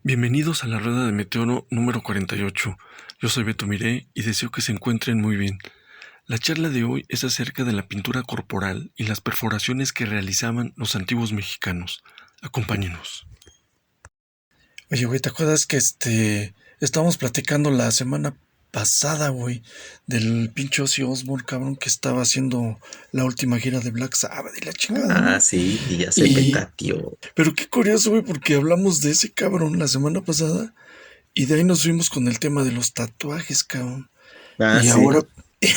Bienvenidos a la Rueda de Meteoro número 48. Yo soy Beto Miré y deseo que se encuentren muy bien. La charla de hoy es acerca de la pintura corporal y las perforaciones que realizaban los antiguos mexicanos. Acompáñenos. Oye, güey, ¿te acuerdas que estábamos platicando la semana pasada, güey, del pinche Ozzy Osbourne, cabrón, que estaba haciendo la última gira de Black Sabbath y la chingada, Ah, ¿no? sí, y ya se Y, petateó. pero qué curioso, güey, porque hablamos de ese cabrón la semana pasada y de ahí nos fuimos con el tema de los tatuajes, cabrón. Ah, Y sí. ahora,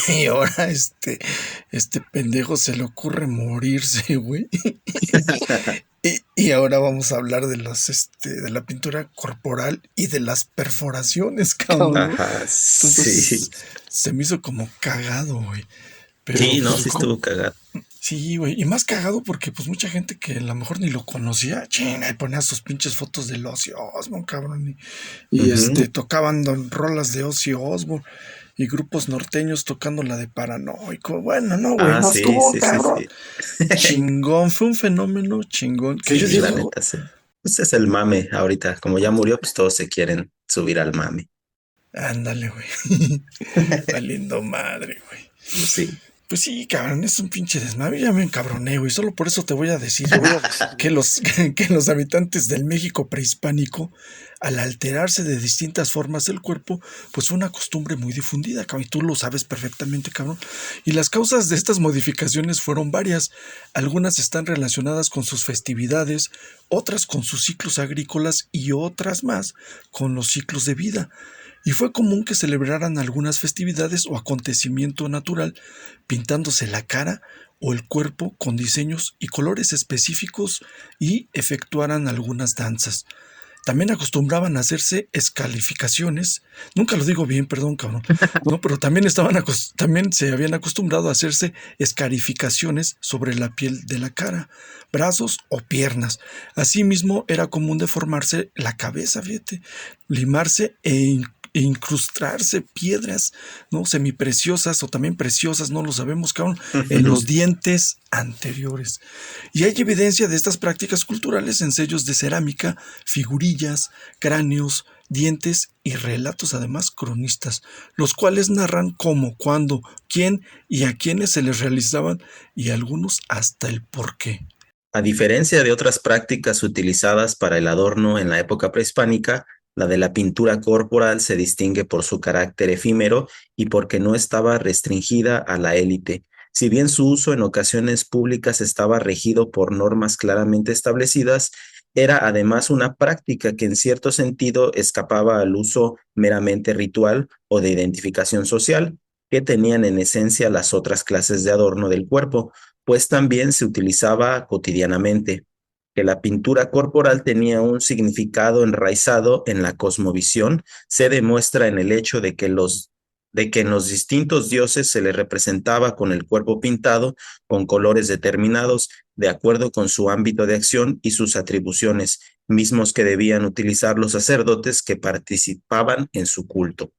y ahora este pendejo se le ocurre morirse, güey. Y ahora vamos a hablar de de la pintura corporal y de las perforaciones, cabrón. Ajá, sí. Entonces, se me hizo como cagado, güey. Pero, Sí, no, pues, sí estuvo cagado. sí, güey. Y más cagado porque, pues, mucha gente que a lo mejor ni lo conocía, chinga, y ponía sus pinches fotos de Ozzy Osbourne, cabrón. Ujú. Tocaban rolas de Ozzy Osbourne y grupos norteños tocando la de Paranoico. Bueno, no, güey, Ah, no sí, estuvo, sí, sí, cabrón. sí. Chingón, fue un fenómeno chingón. Que yo Sí, la digo, neta, sí. Pues es el mame ahorita. Como ya murió, pues todos se quieren subir al mame. ándale, güey. Valiendo madre, güey. Sí. Pues sí, cabrón, es un pinche desmadre. Ya me encabroné, güey. Solo por eso te voy a decir, güey, que los habitantes del México prehispánico, al alterarse de distintas formas el cuerpo, pues fue una costumbre muy difundida, cabrón. Y tú lo sabes perfectamente, cabrón. Y las causas de estas modificaciones fueron varias. Algunas están relacionadas con sus festividades, otras con sus ciclos agrícolas y otras más con los ciclos de vida. Y fue común que celebraran algunas festividades o acontecimiento natural pintándose la cara o el cuerpo con diseños y colores específicos y efectuaran algunas danzas. También acostumbraban a hacerse escalificaciones, nunca lo digo bien, perdón, cabrón, no, pero también se habían acostumbrado a hacerse escarificaciones sobre la piel de la cara, brazos o piernas. Asimismo, era común deformarse la cabeza, fíjate, limarse e incrustarse piedras, ¿no? Semipreciosas o también preciosas, no lo sabemos, cabrón, en los dientes anteriores. Y hay evidencia de estas prácticas culturales en sellos de cerámica, figurillas, cráneos, dientes y relatos además cronistas, los cuales narran cómo, cuándo, quién y a quiénes se les realizaban y algunos hasta el por qué. A diferencia de otras prácticas utilizadas para el adorno en la época prehispánica, la de la pintura corporal se distingue por su carácter efímero y porque no estaba restringida a la élite. Si bien su uso en ocasiones públicas estaba regido por normas claramente establecidas, era además una práctica que en cierto sentido escapaba al uso meramente ritual o de identificación social que tenían en esencia las otras clases de adorno del cuerpo, pues también se utilizaba cotidianamente, que la pintura corporal tenía un significado enraizado en la cosmovisión, se demuestra en el hecho de que en los distintos dioses se les representaba con el cuerpo pintado con colores determinados de acuerdo con su ámbito de acción y sus atribuciones, mismos que debían utilizar los sacerdotes que participaban en su culto.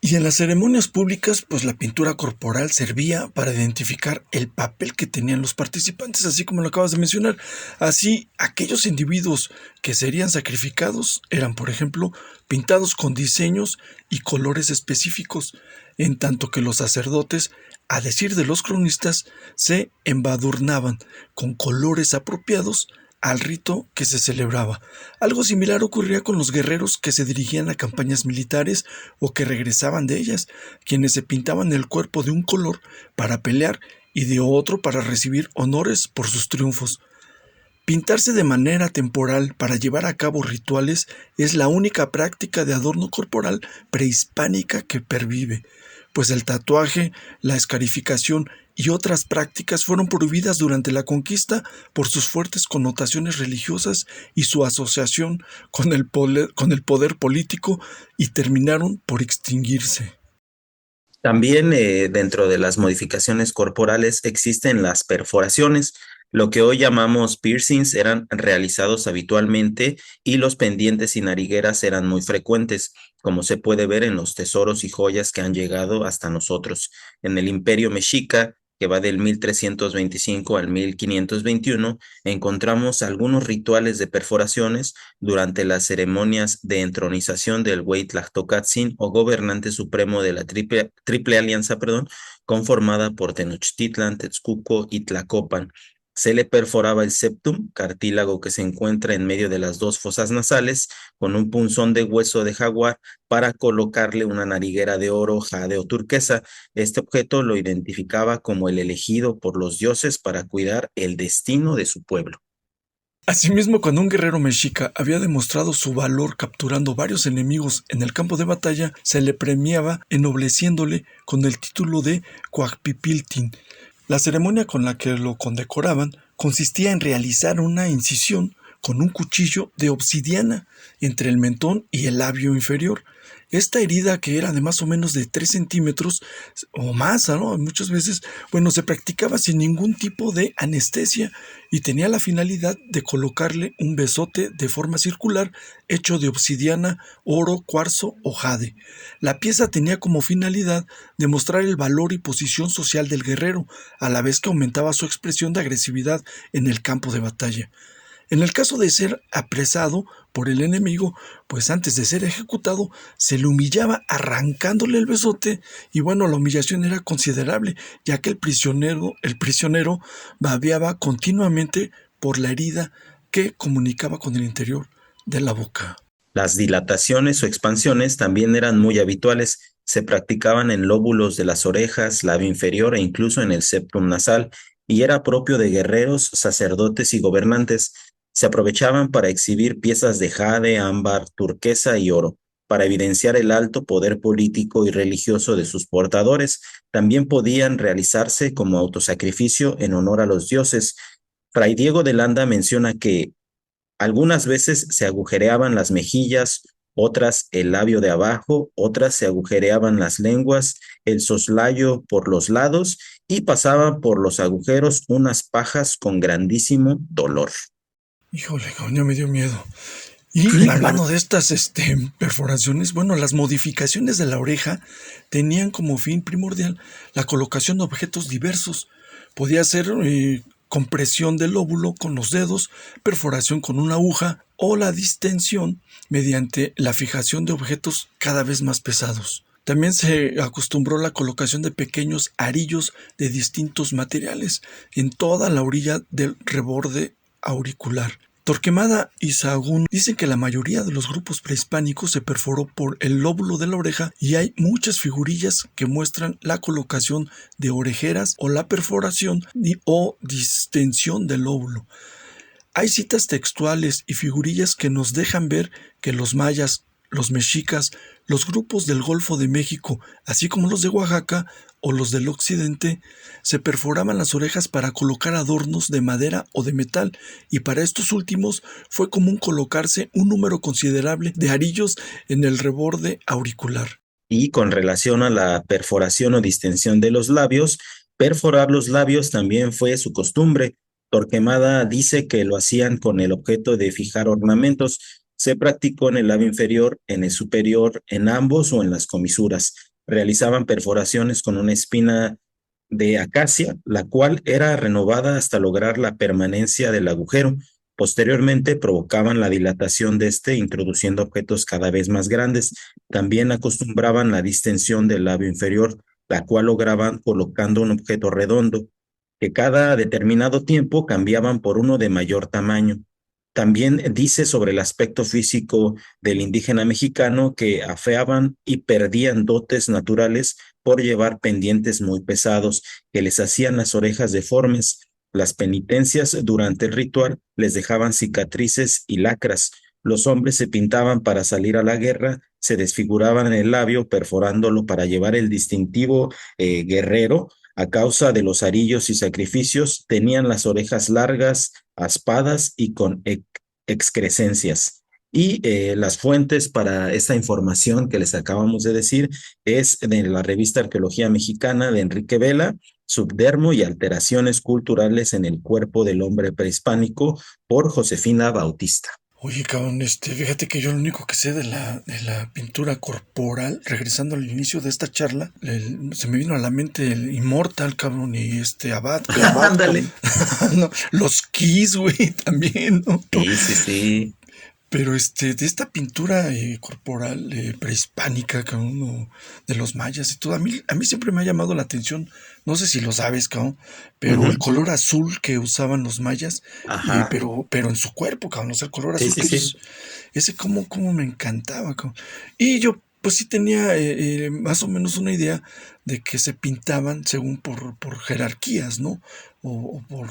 Y en las ceremonias públicas, pues la pintura corporal servía para identificar el papel que tenían los participantes, así como lo acabas de mencionar. Así, aquellos individuos que serían sacrificados eran, por ejemplo, pintados con diseños y colores específicos, en tanto que los sacerdotes, a decir de los cronistas, se embadurnaban con colores apropiados al rito que se celebraba. Algo similar ocurría con los guerreros que se dirigían a campañas militares o que regresaban de ellas, quienes se pintaban el cuerpo de un color para pelear y de otro para recibir honores por sus triunfos. Pintarse de manera temporal para llevar a cabo rituales es la única práctica de adorno corporal prehispánica que pervive, pues el tatuaje, la escarificación y otras prácticas fueron prohibidas durante la conquista por sus fuertes connotaciones religiosas y su asociación con el poder político y terminaron por extinguirse. También dentro de las modificaciones corporales existen las perforaciones. Lo que hoy llamamos piercings eran realizados habitualmente y los pendientes y narigueras eran muy frecuentes, como se puede ver en los tesoros y joyas que han llegado hasta nosotros. En el Imperio Mexica, que va del 1325 al 1521, encontramos algunos rituales de perforaciones durante las ceremonias de entronización del Hueytlahtocátzin o gobernante supremo de la Triple Alianza, conformada por Tenochtitlan, Texcoco y Tlacopan. Se le perforaba el septum, cartílago que se encuentra en medio de las dos fosas nasales, con un punzón de hueso de jaguar para colocarle una nariguera de oro, jade o turquesa. Este objeto lo identificaba como el elegido por los dioses para cuidar el destino de su pueblo. Asimismo, cuando un guerrero mexica había demostrado su valor capturando varios enemigos en el campo de batalla, se le premiaba ennobleciéndole con el título de Coacpipiltin. La ceremonia con la que lo condecoraban consistía en realizar una incisión con un cuchillo de obsidiana entre el mentón y el labio inferior. Esta herida, que era de más o menos de 3 centímetros o más, ¿no? Muchas veces, se practicaba sin ningún tipo de anestesia y tenía la finalidad de colocarle un besote de forma circular hecho de obsidiana, oro, cuarzo o jade. La pieza tenía como finalidad demostrar el valor y posición social del guerrero, a la vez que aumentaba su expresión de agresividad en el campo de batalla. En el caso de ser apresado por el enemigo, pues antes de ser ejecutado, se le humillaba arrancándole el besote y la humillación era considerable, ya que el prisionero babeaba continuamente por la herida que comunicaba con el interior de la boca. Las dilataciones o expansiones también eran muy habituales. Se practicaban en lóbulos de las orejas, labio inferior e incluso en el septum nasal, y era propio de guerreros, sacerdotes y gobernantes. Se aprovechaban para exhibir piezas de jade, ámbar, turquesa y oro, para evidenciar el alto poder político y religioso de sus portadores. También podían realizarse como autosacrificio en honor a los dioses. Fray Diego de Landa menciona que algunas veces se agujereaban las mejillas, otras el labio de abajo, otras se agujereaban las lenguas, el soslayo por los lados y pasaban por los agujeros unas pajas con grandísimo dolor. Híjole, ya me dio miedo. Y hablando de estas perforaciones, las modificaciones de la oreja tenían como fin primordial la colocación de objetos diversos. Podía ser compresión del lóbulo con los dedos, perforación con una aguja o la distensión mediante la fijación de objetos cada vez más pesados. También se acostumbró la colocación de pequeños arillos de distintos materiales en toda la orilla del reborde auricular. Torquemada y Sahagún dicen que la mayoría de los grupos prehispánicos se perforó por el lóbulo de la oreja y hay muchas figurillas que muestran la colocación de orejeras o la perforación o distensión del lóbulo. Hay citas textuales y figurillas que nos dejan ver que los mayas, los mexicas, los grupos del Golfo de México, así como los de Oaxaca o los del occidente, se perforaban las orejas para colocar adornos de madera o de metal, y para estos últimos fue común colocarse un número considerable de arillos en el reborde auricular. Y con relación a la perforación o distensión de los labios, perforar los labios también fue su costumbre. Torquemada dice que lo hacían con el objeto de fijar ornamentos. Se practicó en el labio inferior, en el superior, en ambos o en las comisuras. Realizaban perforaciones con una espina de acacia, la cual era renovada hasta lograr la permanencia del agujero. Posteriormente provocaban la dilatación de este, introduciendo objetos cada vez más grandes. También acostumbraban la distensión del labio inferior, la cual lograban colocando un objeto redondo, que cada determinado tiempo cambiaban por uno de mayor tamaño. También dice sobre el aspecto físico del indígena mexicano que afeaban y perdían dotes naturales por llevar pendientes muy pesados que les hacían las orejas deformes. Las penitencias durante el ritual les dejaban cicatrices y lacras. Los hombres se pintaban para salir a la guerra, se desfiguraban el labio perforándolo para llevar el distintivo guerrero. A causa de los arillos y sacrificios, tenían las orejas largas, aspadas y con excrescencias. Y las fuentes para esta información que les acabamos de decir es de la revista Arqueología Mexicana de Enrique Vela, Subdermo y alteraciones culturales en el cuerpo del hombre prehispánico, por Josefina Bautista. Oye, cabrón, fíjate que yo lo único que sé de la pintura corporal, regresando al inicio de esta charla, se me vino a la mente el Immortal, cabrón, y Abad, cabrón. Ándale. No, los Kiss, güey, también, ¿no? Sí, sí, sí. Pero de esta pintura corporal prehispánica, cabrón, o de los mayas y todo, a mí siempre me ha llamado la atención, no sé si lo sabes, cabrón, pero el Ujú. color azul que usaban los mayas, Ajá. pero en su cuerpo, cabrón, o sea, el color Sí, azul sí, que sí. ellos, ese como me encantaba, cabrón. Y yo, pues sí tenía más o menos una idea de que se pintaban según por jerarquías, ¿no? O por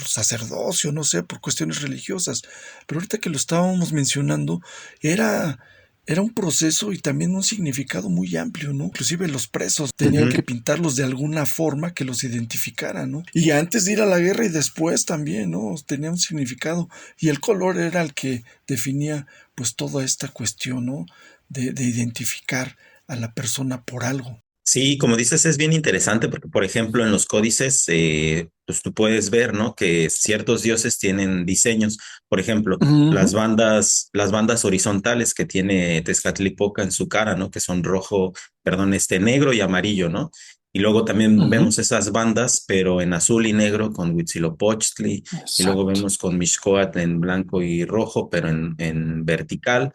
sacerdocio, no sé, por cuestiones religiosas. Pero ahorita que lo estábamos mencionando, era, era un proceso y también un significado muy amplio, ¿no? Inclusive los presos tenían Ujú. que pintarlos de alguna forma que los identificara, ¿no? Y antes de ir a la guerra y después también, ¿no? Tenía un significado. Y el color era el que definía pues toda esta cuestión, ¿no? De identificar a la persona por algo. Sí, como dices, es bien interesante porque, por ejemplo, en los códices, pues tú puedes ver, ¿no? Que ciertos dioses tienen diseños. Por ejemplo, Ujú, las bandas horizontales que tiene Tezcatlipoca en su cara, ¿no? Que son rojo, perdón, negro y amarillo, ¿no? Y luego también ujú. vemos esas bandas, pero en azul y negro con Huitzilopochtli, y luego Exacto. vemos con Mixcoatl en blanco y rojo, pero en vertical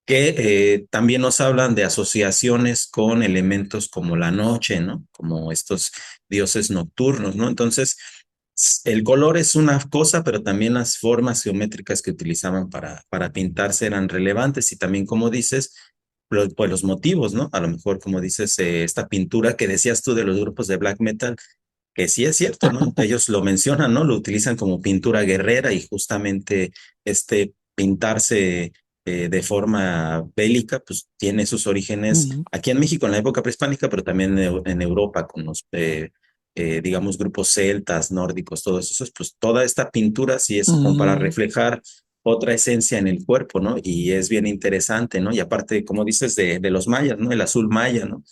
que también nos hablan de asociaciones con elementos como la noche, ¿no? Como estos dioses nocturnos, ¿no? Entonces, el color es una cosa, pero también las formas geométricas que utilizaban para pintarse eran relevantes y también, como dices, pues los motivos, ¿no? A lo mejor, como dices, esta pintura que decías tú de los grupos de black metal, que sí es cierto, ¿no? Ellos lo mencionan, ¿no? Lo utilizan como pintura guerrera y justamente pintarse de forma bélica, pues tiene sus orígenes Ujú, aquí en México en la época prehispánica, pero también en Europa con los, digamos, grupos celtas, nórdicos, todos esos, pues toda esta pintura sí es como para ujú, reflejar otra esencia en el cuerpo, ¿no? Y es bien interesante, ¿no? Y aparte, como dices, de los mayas, ¿no? El azul maya, ¿no?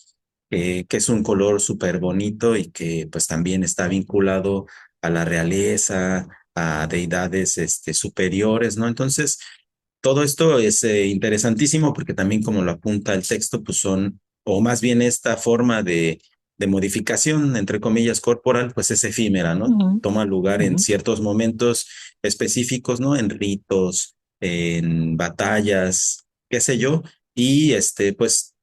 Que es un color súper bonito y que pues también está vinculado a la realeza, a deidades superiores, ¿no? Entonces, todo esto es interesantísimo porque también como lo apunta el texto, pues son, o más bien esta forma de modificación, entre comillas, corporal, pues es efímera, ¿no? ujú, Toma lugar en ujú, ciertos momentos específicos, ¿no? En ritos, en batallas, qué sé yo, y pues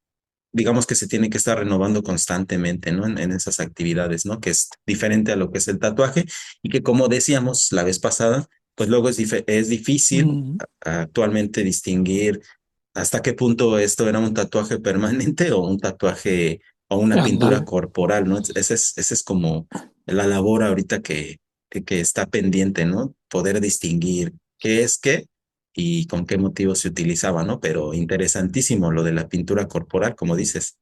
digamos que se tiene que estar renovando constantemente, ¿no? En esas actividades, ¿no? Que es diferente a lo que es el tatuaje y que como decíamos la vez pasada, pues luego es difícil ujú. actualmente distinguir hasta qué punto esto era un tatuaje permanente o un tatuaje o una pintura Ándale. corporal, ¿no? Ese es como la labor ahorita que está pendiente, ¿no? Poder distinguir qué es qué y con qué motivo se utilizaba, ¿no? Pero interesantísimo lo de la pintura corporal, como dices.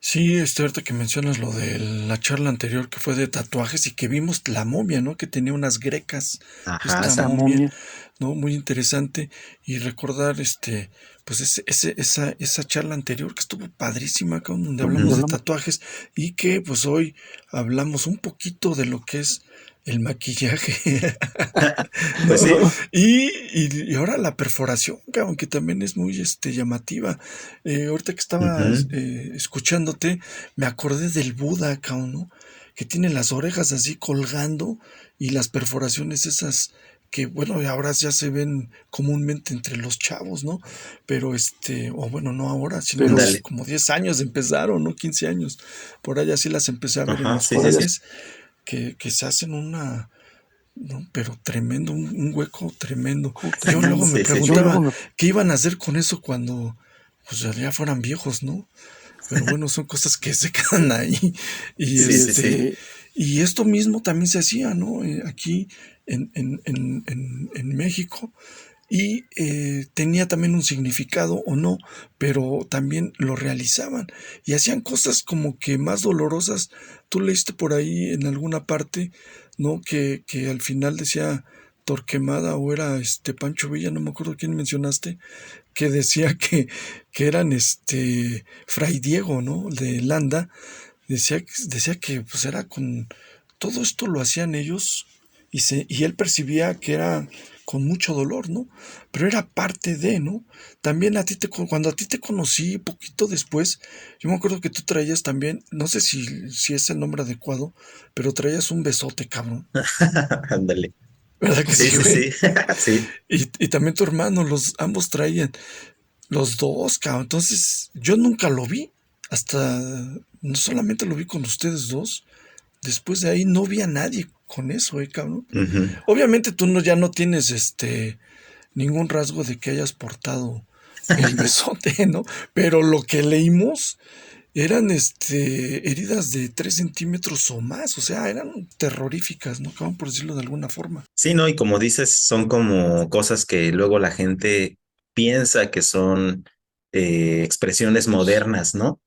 Sí, ahorita que mencionas lo de la charla anterior que fue de tatuajes y que vimos la momia, ¿no? Que tenía unas grecas, Ajá, esta sí. momia, ¿no? Muy interesante. Y recordar, pues esa charla anterior que estuvo padrísima, donde hablamos Ujú. de tatuajes y que pues hoy hablamos un poquito de lo que es el maquillaje. No, Pues sí. y ahora la perforación, cabrón, que también es muy llamativa. Ahorita que estaba Ujú. escuchándote, me acordé del Buda, cabrón, ¿no? Que tiene las orejas así colgando y las perforaciones esas que, bueno, ahora ya se ven comúnmente entre los chavos, ¿no? Pero o bueno, no ahora, sino hace Ándale. como 10 años empezaron, ¿no? 15 años. Por allá sí las empecé a ver en Ajá, los sí, sí, sí. jóvenes que se hacen no, pero tremendo, un hueco tremendo. Y yo luego me Sí, sí, sí. preguntaba qué iban a hacer con eso cuando pues ya fueran viejos, ¿no? Pero bueno, son cosas que se quedan ahí. Y Sí, sí, sí. y esto mismo también se hacía, ¿no? Aquí en México. Y tenía también un significado o no, pero también lo realizaban. Y hacían cosas como que más dolorosas. Tú leíste por ahí en alguna parte, ¿no? Que al final decía Torquemada o era Pancho Villa, no me acuerdo quién mencionaste, que decía que eran Fray Diego, ¿no? De Landa, decía que pues era con todo esto lo hacían ellos y él percibía que era con mucho dolor, ¿no? Pero era parte de, ¿no? También cuando a ti te conocí poquito después, yo me acuerdo que tú traías también, no sé si es el nombre adecuado, pero traías un besote, cabrón. Ándale. ¿Verdad que Sí, sí, sí, güey? sí, sí. Y también tu hermano, ambos traían. Los dos, cabrón. Entonces, yo nunca lo vi. Hasta, no solamente lo vi con ustedes dos. Después de ahí no vi a nadie con eso, cabrón. Ujú. Obviamente tú no, ya no tienes ningún rasgo de que hayas portado el besote, ¿no? Pero lo que leímos eran heridas de 3 centímetros o más. O sea, eran terroríficas, ¿no? Cabrón, por decirlo de alguna forma. Sí, ¿no? Y como dices, son como cosas que luego la gente piensa que son expresiones modernas, ¿no?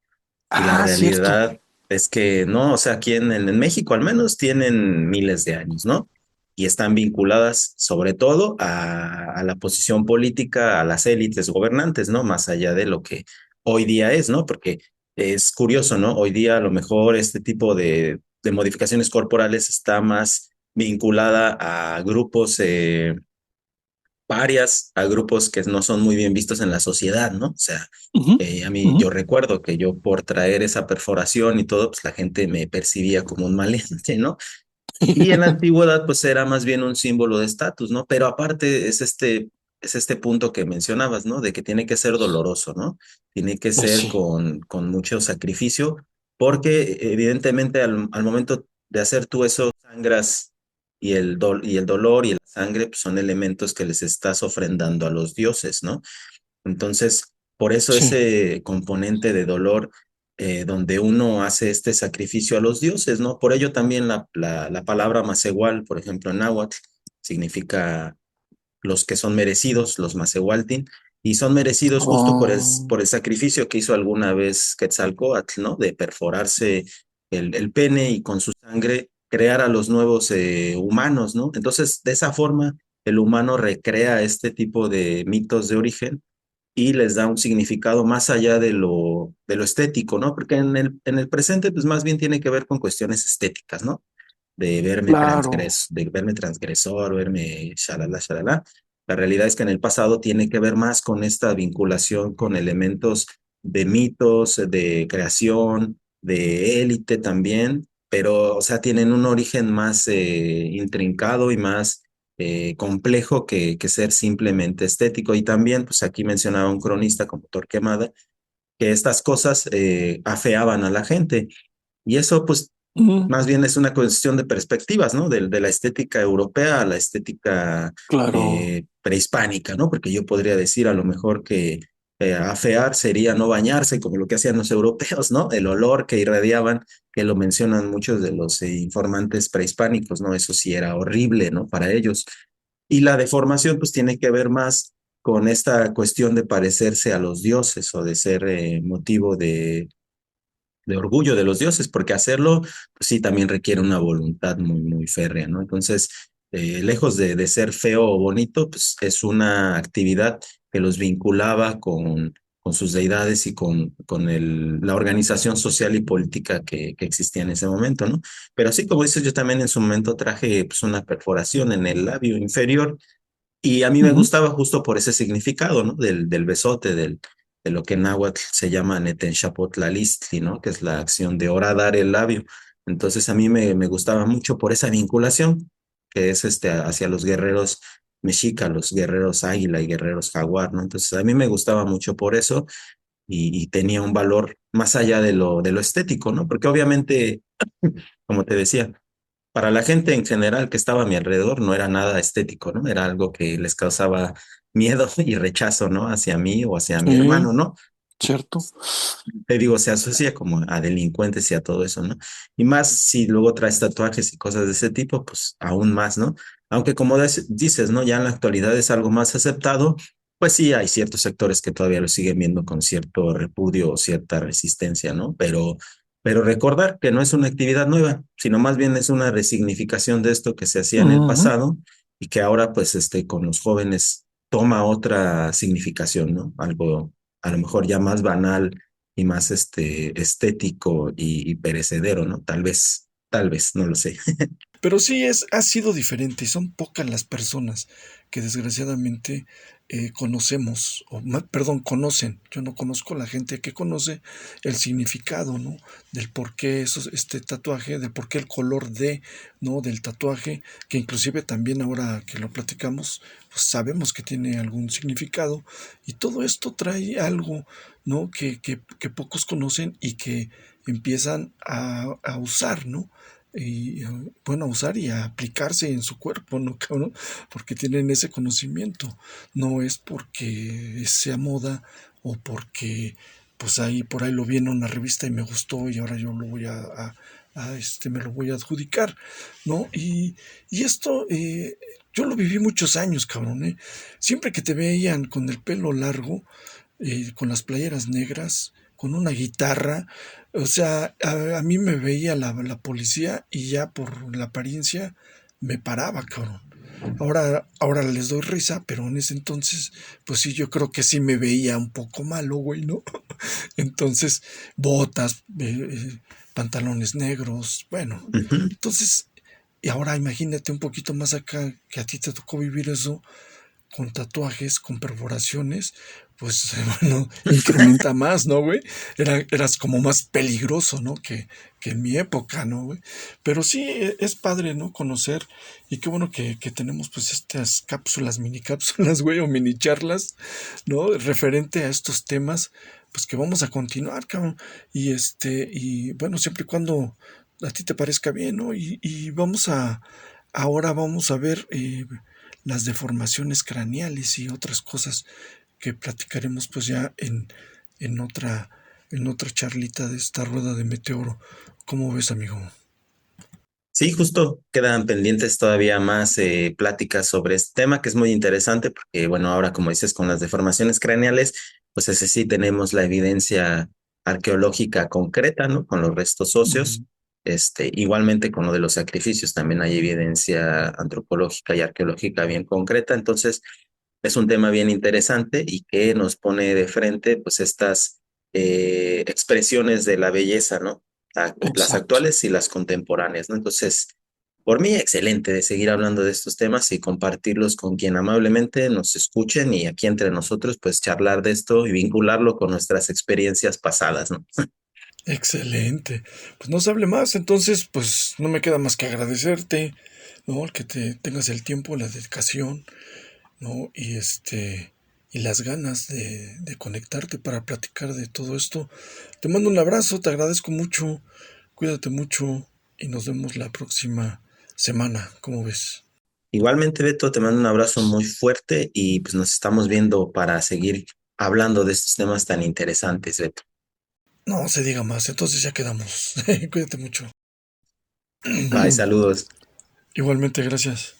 Y la Ah, cierto. realidad es que no, o sea, aquí en México al menos tienen miles de años, ¿no? Y están vinculadas sobre todo a la posición política, a las élites gobernantes, ¿no? Más allá de lo que hoy día es, ¿no? Porque es curioso, ¿no? Hoy día a lo mejor este tipo de modificaciones corporales está más vinculada a grupos parias, a grupos que no son muy bien vistos en la sociedad, ¿no? O sea, Ujú, a mí ujú. yo recuerdo que yo por traer esa perforación y todo, pues la gente me percibía como un maleante, ¿no? Y en la antigüedad, pues era más bien un símbolo de estatus, ¿no? Pero aparte es este punto que mencionabas, ¿no? De que tiene que ser doloroso, ¿no? Tiene que Pues ser sí. con mucho sacrificio, porque evidentemente al momento de hacer tú eso, sangras y el dolor y la sangre pues, son elementos que les estás ofrendando a los dioses, ¿no? Entonces, por eso Sí. ese componente de dolor donde uno hace este sacrificio a los dioses, ¿no? Por ello también la palabra Macehual, por ejemplo, en náhuatl, significa los que son merecidos, los Macehualtin, y son merecidos justo Oh, por el sacrificio que hizo alguna vez Quetzalcóatl, ¿no? De perforarse el pene y con su sangre crear a los nuevos humanos, ¿no? Entonces, de esa forma, el humano recrea este tipo de mitos de origen y les da un significado más allá de lo estético, ¿no? Porque en el presente, pues más bien tiene que ver con cuestiones estéticas, ¿no? claro. De verme transgresor, verme shalala, shalala. La realidad es que en el pasado tiene que ver más con esta vinculación con elementos de mitos, de creación, de élite también, pero, o sea, tienen un origen más intrincado y más complejo que ser simplemente estético. Y también, pues aquí mencionaba un cronista como Torquemada, que estas cosas afeaban a la gente. Y eso, pues, Mm, más bien es una cuestión de perspectivas, ¿no? De la estética europea a la estética claro. prehispánica, ¿no? Porque yo podría decir a lo mejor que afear sería no bañarse, como lo que hacían los europeos, ¿no? El olor que irradiaban, que lo mencionan muchos de los informantes prehispánicos, ¿no? Eso sí era horrible, ¿no? Para ellos. Y la deformación, pues, tiene que ver más con esta cuestión de parecerse a los dioses o de ser motivo de orgullo de los dioses, porque hacerlo, pues sí, también requiere una voluntad muy, muy férrea, ¿no? Entonces, lejos de ser feo o bonito, pues es una actividad que los vinculaba con sus deidades y con la organización social y política que existía en ese momento, ¿no? Pero así como dices, yo también en su momento traje pues, una perforación en el labio inferior y a mí me Ujú. gustaba justo por ese significado, ¿no? Del besote, de lo que en náhuatl se llama Netenshapotlalistli, ¿no? Que es la acción de horadar el labio. Entonces a mí me gustaba mucho por esa vinculación, que es hacia los guerreros mexica, los guerreros águila y guerreros jaguar, ¿no? Entonces a mí me gustaba mucho por eso y tenía un valor más allá de lo estético, ¿no? Porque obviamente, como te decía, para la gente en general que estaba a mi alrededor no era nada estético, ¿no? Era algo que les causaba miedo y rechazo, ¿no? Hacia mí o hacia mi Sí, hermano, ¿no? cierto. Te digo, se asocia como a delincuentes y a todo eso, ¿no? Y más si luego traes tatuajes y cosas de ese tipo, pues aún más, ¿no? Aunque como dices, ¿no? Ya en la actualidad es algo más aceptado, pues sí, hay ciertos sectores que todavía lo siguen viendo con cierto repudio o cierta resistencia, ¿no? Pero recordar que no es una actividad nueva, sino más bien es una resignificación de esto que se hacía en el Ujú. pasado y que ahora, pues, con los jóvenes toma otra significación, ¿no? Algo a lo mejor ya más banal y más estético y perecedero, ¿no? Tal vez, no lo sé. Pero sí ha sido diferente y son pocas las personas que desgraciadamente conocemos, perdón, conocen. Yo no conozco la gente que conoce el significado, ¿no? Del por qué este tatuaje, del por qué el color ¿no? Del tatuaje, que inclusive también ahora que lo platicamos, pues sabemos que tiene algún significado y todo esto trae algo, ¿no? Que pocos conocen y que empiezan a usar, ¿no? Y bueno, a usar y a aplicarse en su cuerpo, ¿no, cabrón? Porque tienen ese conocimiento. No es porque sea moda o porque pues ahí por ahí lo vi en una revista y me gustó y ahora yo lo voy me lo voy a adjudicar, ¿no? Y esto yo lo viví muchos años, cabrón, ¿eh? Siempre que te veían con el pelo largo, con las playeras negras, con una guitarra. O sea, a mí me veía la policía y ya por la apariencia me paraba, cabrón. Ahora les doy risa, pero en ese entonces, pues sí, yo creo que sí me veía un poco malo, güey, ¿no? Entonces, botas, pantalones negros, bueno. Ujú. Entonces, y ahora imagínate un poquito más acá que a ti te tocó vivir eso con tatuajes, con perforaciones, pues bueno, incrementa más, ¿no, güey? Eras como más peligroso, ¿no? Que en mi época, ¿no, güey? Pero sí, es padre, ¿no? Conocer, y qué bueno que tenemos pues estas cápsulas, mini cápsulas, güey, o mini charlas, ¿no? Referente a estos temas, pues que vamos a continuar, cabrón. Y bueno, siempre y cuando a ti te parezca bien, ¿no? Ahora vamos a ver las deformaciones craneales y otras cosas que platicaremos pues ya en otra, en otra charlita de esta rueda de meteoro. ¿Cómo ves, amigo? Sí, justo quedan pendientes todavía más pláticas sobre este tema, que es muy interesante, porque bueno, ahora como dices, con las deformaciones craneales, pues ese sí tenemos la evidencia arqueológica concreta, ¿no? Con los restos óseos. Ujú. Igualmente con lo de los sacrificios, también hay evidencia antropológica y arqueológica bien concreta. Entonces, es un tema bien interesante y que nos pone de frente, pues, estas expresiones de la belleza, ¿no? Las Exacto. actuales y las contemporáneas, ¿no? Entonces, por mí, excelente de seguir hablando de estos temas y compartirlos con quien amablemente nos escuchen y aquí entre nosotros, pues, charlar de esto y vincularlo con nuestras experiencias pasadas, ¿no? Excelente. Pues no se hable más, entonces pues no me queda más que agradecerte, ¿no? El que te tengas el tiempo, la dedicación, ¿no? Y las ganas de conectarte para platicar de todo esto. Te mando un abrazo, te agradezco mucho, cuídate mucho y nos vemos la próxima semana. ¿Cómo ves? Igualmente, Beto, te mando un abrazo muy fuerte y pues nos estamos viendo para seguir hablando de estos temas tan interesantes, Beto. No se diga más, entonces ya quedamos. Cuídate mucho. Bye, saludos. Igualmente, gracias.